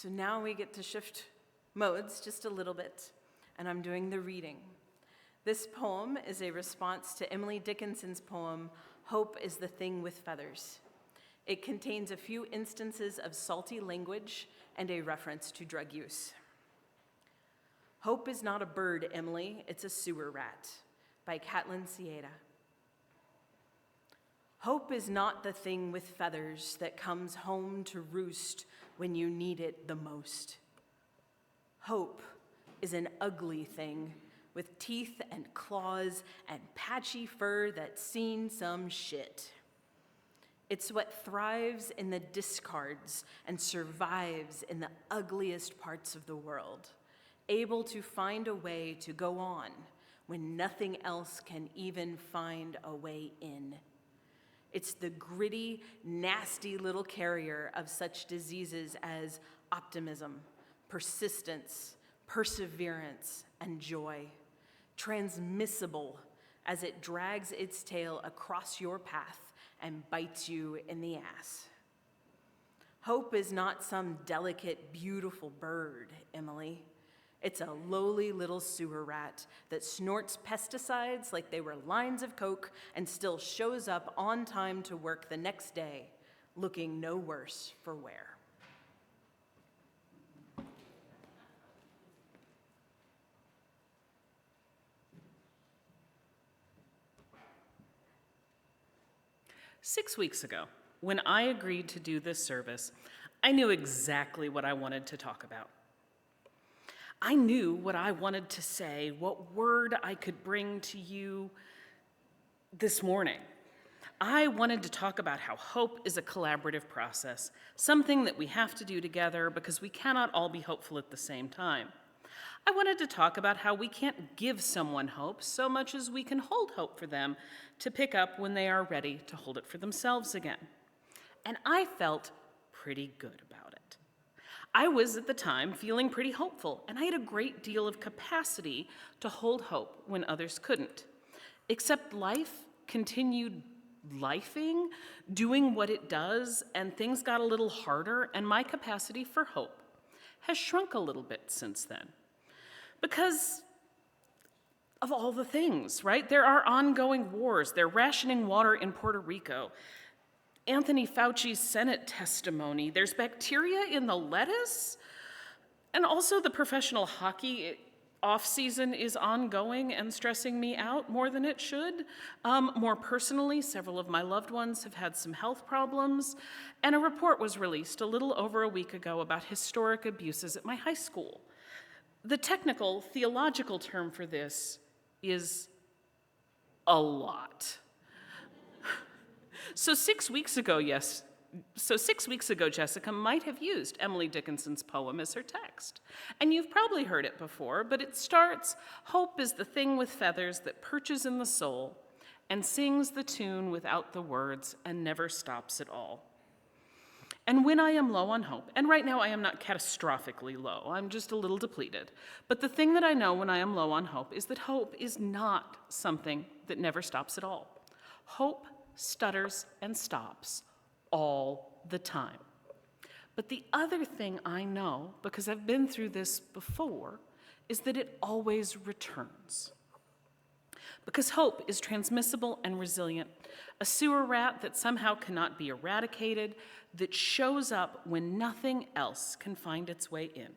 So now we get to shift modes just a little bit, and I'm doing the reading. This poem is a response to Emily Dickinson's poem, Hope is the Thing with Feathers. It contains a few instances of salty language and a reference to drug use. Hope is not a bird, Emily, it's a sewer rat, by Catlin Sieda. Hope is not the thing with feathers that comes home to roost when you need it the most. Hope is an ugly thing with teeth and claws and patchy fur that's seen some shit. It's what thrives in the discards and survives in the ugliest parts of the world, able to find a way to go on when nothing else can even find a way in. It's the gritty, nasty little carrier of such diseases as optimism, persistence, perseverance, and joy, transmissible as it drags its tail across your path and bites you in the ass. Hope is not some delicate, beautiful bird, Emily. It's a lowly little sewer rat that snorts pesticides like they were lines of coke and still shows up on time to work the next day, looking no worse for wear. Six weeks ago, when I agreed to do this service, I knew exactly what I wanted to talk about. I knew what I wanted to say, what word I could bring to you this morning. I wanted to talk about how hope is a collaborative process, something that we have to do together because we cannot all be hopeful at the same time. I wanted to talk about how we can't give someone hope so much as we can hold hope for them to pick up when they are ready to hold it for themselves again. And I felt pretty good about it. I was at the time feeling pretty hopeful, and I had a great deal of capacity to hold hope when others couldn't. Except life continued lifing, doing what it does, and things got a little harder, and my capacity for hope has shrunk a little bit since then. Because of all the things, right? There are ongoing wars. They're rationing water in Puerto Rico. Anthony Fauci's Senate testimony. There's bacteria in the lettuce. And also the professional hockey off-season is ongoing and stressing me out more than it should. More personally, several of my loved ones have had some health problems. And a report was released a little over a week ago about historic abuses at my high school. The technical, theological term for this is a lot. So 6 weeks ago, Jessica might have used Emily Dickinson's poem as her text. And you've probably heard it before, but it starts, hope is the thing with feathers that perches in the soul and sings the tune without the words and never stops at all. And when I am low on hope, and right now I am not catastrophically low, I'm just a little depleted, but the thing that I know when I am low on hope is that hope is not something that never stops at all. Hope stutters and stops all the time. But the other thing I know, because I've been through this before, is that it always returns. Because hope is transmissible and resilient, a sewer rat that somehow cannot be eradicated, that shows up when nothing else can find its way in.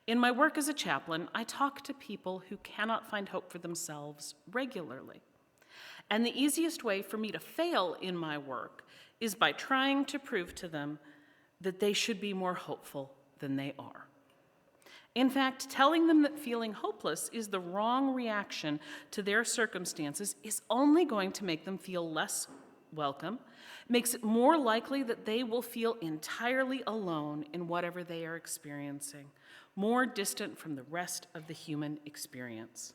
In my work as a chaplain, I talk to people who cannot find hope for themselves regularly. And the easiest way for me to fail in my work is by trying to prove to them that they should be more hopeful than they are. In fact, telling them that feeling hopeless is the wrong reaction to their circumstances is only going to make them feel less welcome, makes it more likely that they will feel entirely alone in whatever they are experiencing, more distant from the rest of the human experience.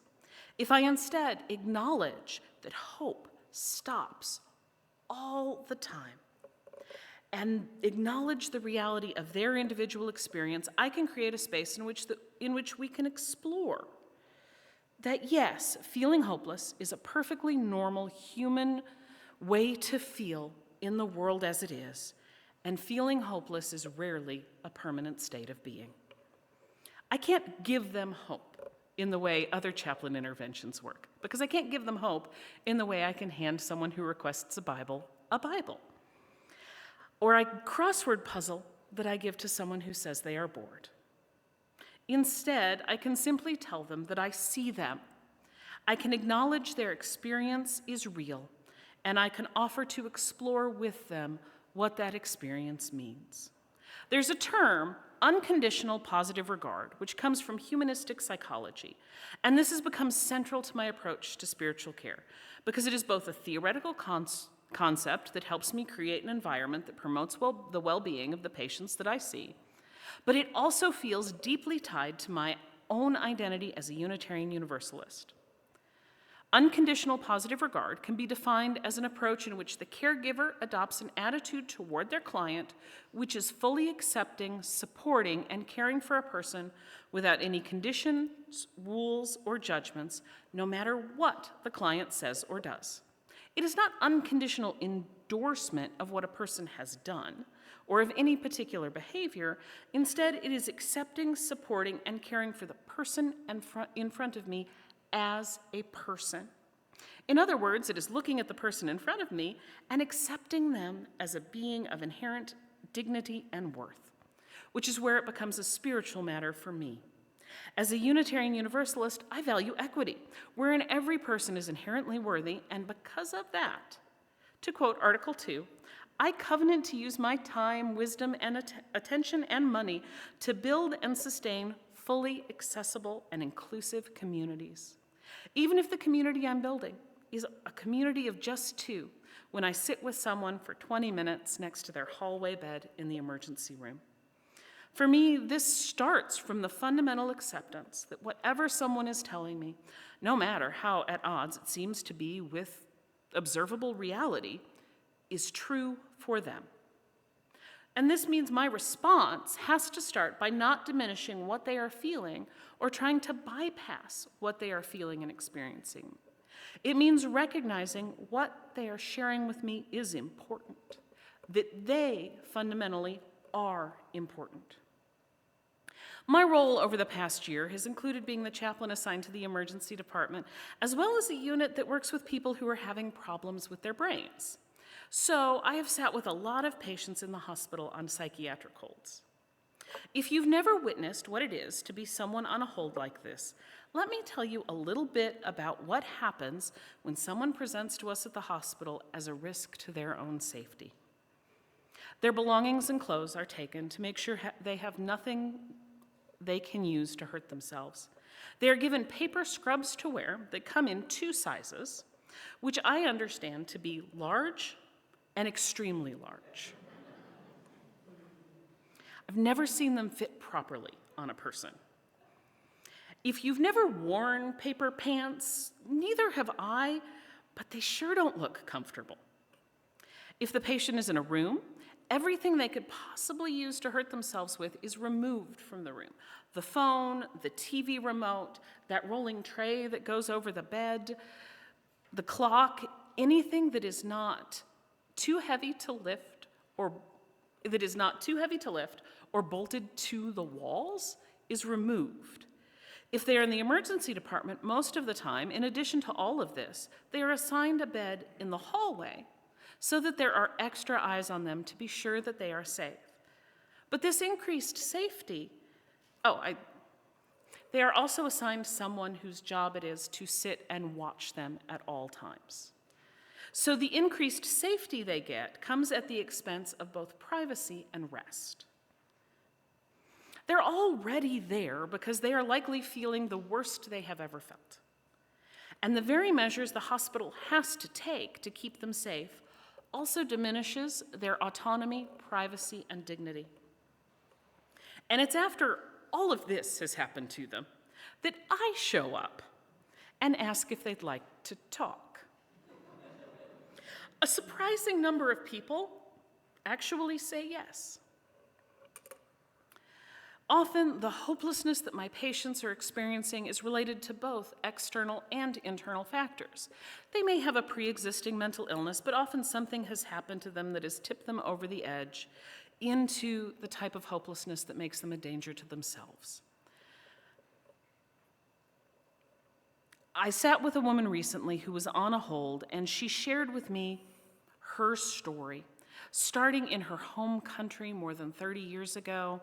If I instead acknowledge that hope stops all the time and acknowledge the reality of their individual experience, I can create a space in which we can explore that, yes, feeling hopeless is a perfectly normal human way to feel in the world as it is, and feeling hopeless is rarely a permanent state of being. I can't give them hope in the way other chaplain interventions work, because I can't give them hope in the way I can hand someone who requests a Bible, or a crossword puzzle that I give to someone who says they are bored. Instead, I can simply tell them that I see them. I can acknowledge their experience is real, and I can offer to explore with them what that experience means. There's a term, unconditional positive regard, which comes from humanistic psychology, and this has become central to my approach to spiritual care because it is both a theoretical concept that helps me create an environment that promotes the well-being of the patients that I see, but it also feels deeply tied to my own identity as a Unitarian Universalist. Unconditional positive regard can be defined as an approach in which the caregiver adopts an attitude toward their client which is fully accepting, supporting, and caring for a person without any conditions, rules, or judgments, no matter what the client says or does. It is not unconditional endorsement of what a person has done or of any particular behavior. Instead, it is accepting, supporting, and caring for the person in front of me as a person. In other words, it is looking at the person in front of me and accepting them as a being of inherent dignity and worth, which is where it becomes a spiritual matter for me. As a Unitarian Universalist, I value equity, wherein every person is inherently worthy, and because of that, to quote Article 2, I covenant to use my time, wisdom, and attention and money to build and sustain fully accessible and inclusive communities. Even if the community I'm building is a community of just two, when I sit with someone for 20 minutes next to their hallway bed in the emergency room. For me, this starts from the fundamental acceptance that whatever someone is telling me, no matter how at odds it seems to be with observable reality, is true for them. And this means my response has to start by not diminishing what they are feeling or trying to bypass what they are feeling and experiencing. It means recognizing what they are sharing with me is important, that they fundamentally are important. My role over the past year has included being the chaplain assigned to the emergency department, as well as a unit that works with people who are having problems with their brains. So I have sat with a lot of patients in the hospital on psychiatric holds. If you've never witnessed what it is to be someone on a hold like this, let me tell you a little bit about what happens when someone presents to us at the hospital as a risk to their own safety. Their belongings and clothes are taken to make sure they have nothing they can use to hurt themselves. They are given paper scrubs to wear that come in 2 sizes, which I understand to be large and extremely large. I've never seen them fit properly on a person. If you've never worn paper pants, neither have I, but they sure don't look comfortable. If the patient is in a room, everything they could possibly use to hurt themselves with is removed from the room. The phone, the TV remote, that rolling tray that goes over the bed, the clock, anything that is not too heavy to lift or bolted to the walls is removed. If they are in the emergency department, most of the time, in addition to all of this, they are assigned a bed in the hallway so that there are extra eyes on them to be sure that they are safe. But this increased safety, they are also assigned someone whose job it is to sit and watch them at all times. So the increased safety they get comes at the expense of both privacy and rest. They're already there because they are likely feeling the worst they have ever felt. And the very measures the hospital has to take to keep them safe also diminishes their autonomy, privacy, and dignity. And it's after all of this has happened to them that I show up and ask if they'd like to talk. A surprising number of people actually say yes. Often, the hopelessness that my patients are experiencing is related to both external and internal factors. They may have a pre-existing mental illness, but often something has happened to them that has tipped them over the edge, into the type of hopelessness that makes them a danger to themselves. I sat with a woman recently who was on a hold, and she shared with me her story, starting in her home country more than 30 years ago,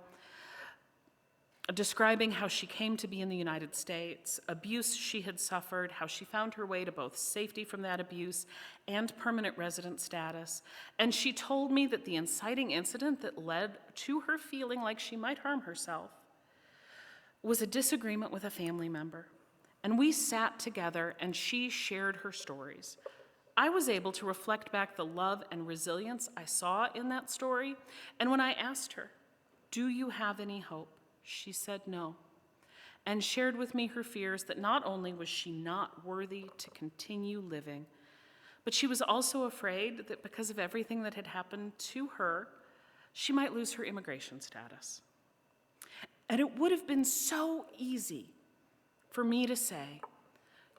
describing how she came to be in the United States, abuse she had suffered, how she found her way to both safety from that abuse and permanent resident status. And she told me that the inciting incident that led to her feeling like she might harm herself was a disagreement with a family member. And we sat together and she shared her stories. I was able to reflect back the love and resilience I saw in that story. And when I asked her, "Do you have any hope?" she said no, and shared with me her fears that not only was she not worthy to continue living, but she was also afraid that because of everything that had happened to her, she might lose her immigration status. And it would have been so easy for me to say,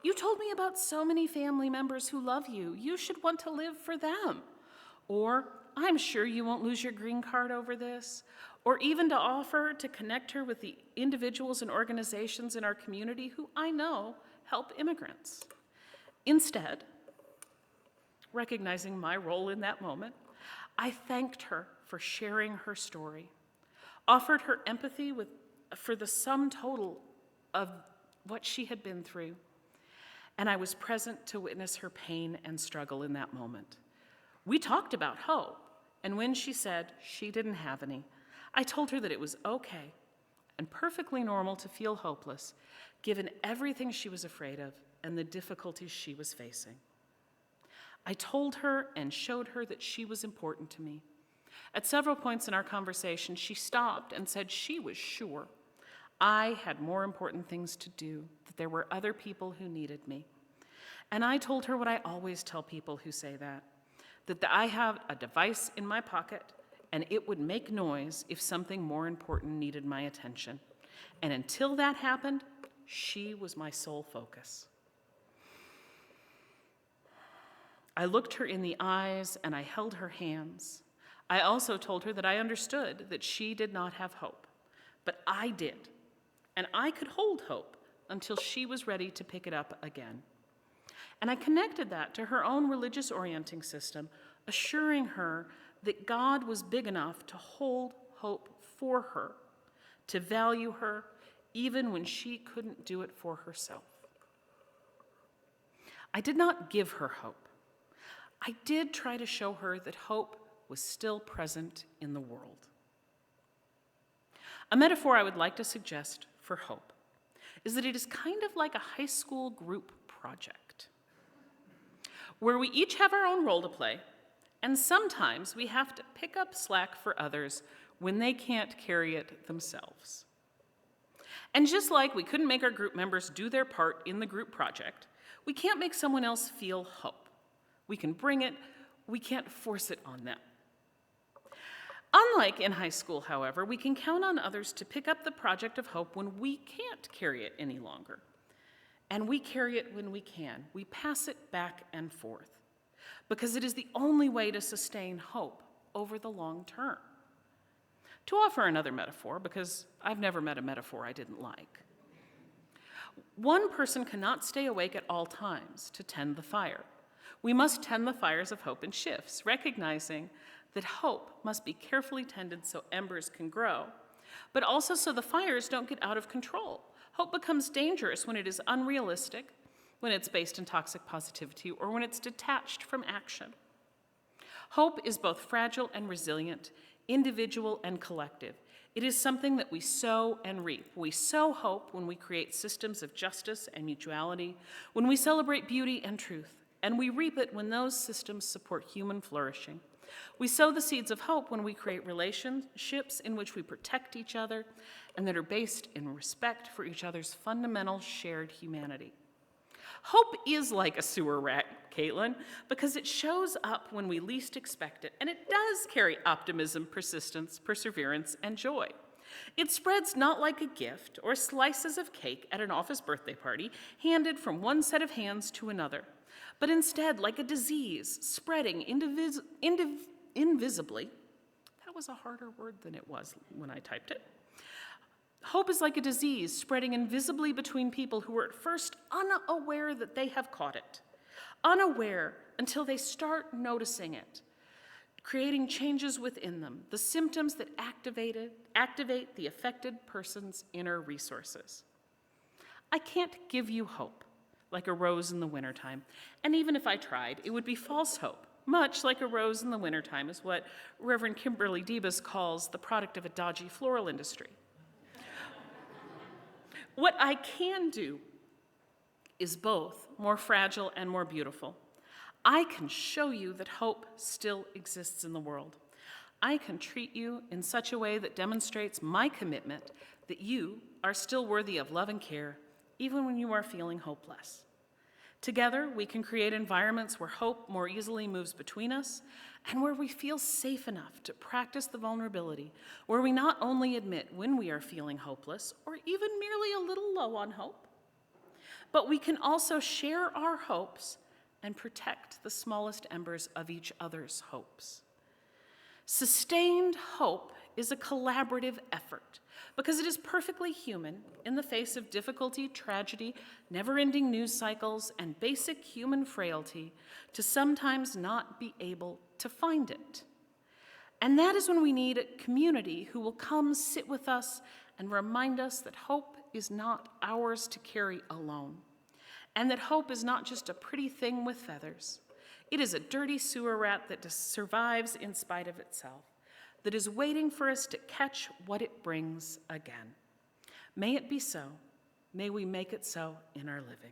"You told me about so many family members who love you. You should want to live for them." Or, "I'm sure you won't lose your green card over this." Or even to offer to connect her with the individuals and organizations in our community who I know help immigrants. Instead, recognizing my role in that moment, I thanked her for sharing her story, offered her empathy for the sum total of what she had been through, and I was present to witness her pain and struggle in that moment. We talked about hope, and when she said she didn't have any, I told her that it was okay and perfectly normal to feel hopeless, given everything she was afraid of and the difficulties she was facing. I told her and showed her that she was important to me. At several points in our conversation, she stopped and said she was sure I had more important things to do, that there were other people who needed me. And I told her what I always tell people who say that I have a device in my pocket and it would make noise if something more important needed my attention. And until that happened, she was my sole focus. I looked her in the eyes and I held her hands. I also told her that I understood that she did not have hope, but I did. And I could hold hope until she was ready to pick it up again. And I connected that to her own religious orienting system, assuring her that God was big enough to hold hope for her, to value her, even when she couldn't do it for herself. I did not give her hope. I did try to show her that hope was still present in the world. A metaphor I would like to suggest for hope is that it is kind of like a high school group project, where we each have our own role to play, and sometimes we have to pick up slack for others when they can't carry it themselves. And just like we couldn't make our group members do their part in the group project, we can't make someone else feel hope. We can bring it, we can't force it on them. Unlike in high school, however, we can count on others to pick up the project of hope when we can't carry it any longer. And we carry it when we can. We pass it back and forth, because it is the only way to sustain hope over the long term. To offer another metaphor, because I've never met a metaphor I didn't like, one person cannot stay awake at all times to tend the fire. We must tend the fires of hope in shifts, recognizing that hope must be carefully tended so embers can grow, but also so the fires don't get out of control. Hope becomes dangerous when it is unrealistic, when it's based in toxic positivity, or when it's detached from action. Hope is both fragile and resilient, individual and collective. It is something that we sow and reap. We sow hope when we create systems of justice and mutuality, when we celebrate beauty and truth, and we reap it when those systems support human flourishing. We sow the seeds of hope when we create relationships in which we protect each other and that are based in respect for each other's fundamental shared humanity. Hope is like a sewer rat, Caitlin, because it shows up when we least expect it, and it does carry optimism, persistence, perseverance, and joy. It spreads not like a gift or slices of cake at an office birthday party handed from one set of hands to another, but instead like a disease spreading invisibly. That That was a harder word than it was when I typed it. Hope is like a disease spreading invisibly between people who are at first unaware that they have caught it, unaware until they start noticing it, creating changes within them, the symptoms that activate the affected person's inner resources. I can't give you hope like a rose in the wintertime, and even if I tried, it would be false hope. Much like a rose in the wintertime is what Reverend Kimberly Debus calls the product of a dodgy floral industry. What I can do is both more fragile and more beautiful. I can show you that hope still exists in the world. I can treat you in such a way that demonstrates my commitment that you are still worthy of love and care, even when you are feeling hopeless. Together, we can create environments where hope more easily moves between us and where we feel safe enough to practice the vulnerability, where we not only admit when we are feeling hopeless or even merely a little low on hope, but we can also share our hopes and protect the smallest embers of each other's hopes. Sustained hope is a collaborative effort because it is perfectly human in the face of difficulty, tragedy, never-ending news cycles, and basic human frailty to sometimes not be able to find it. And that is when we need a community who will come sit with us and remind us that hope is not ours to carry alone, and that hope is not just a pretty thing with feathers. It is a dirty sewer rat that survives in spite of itself, that is waiting for us to catch what it brings again. May it be so. May we make it so in our living.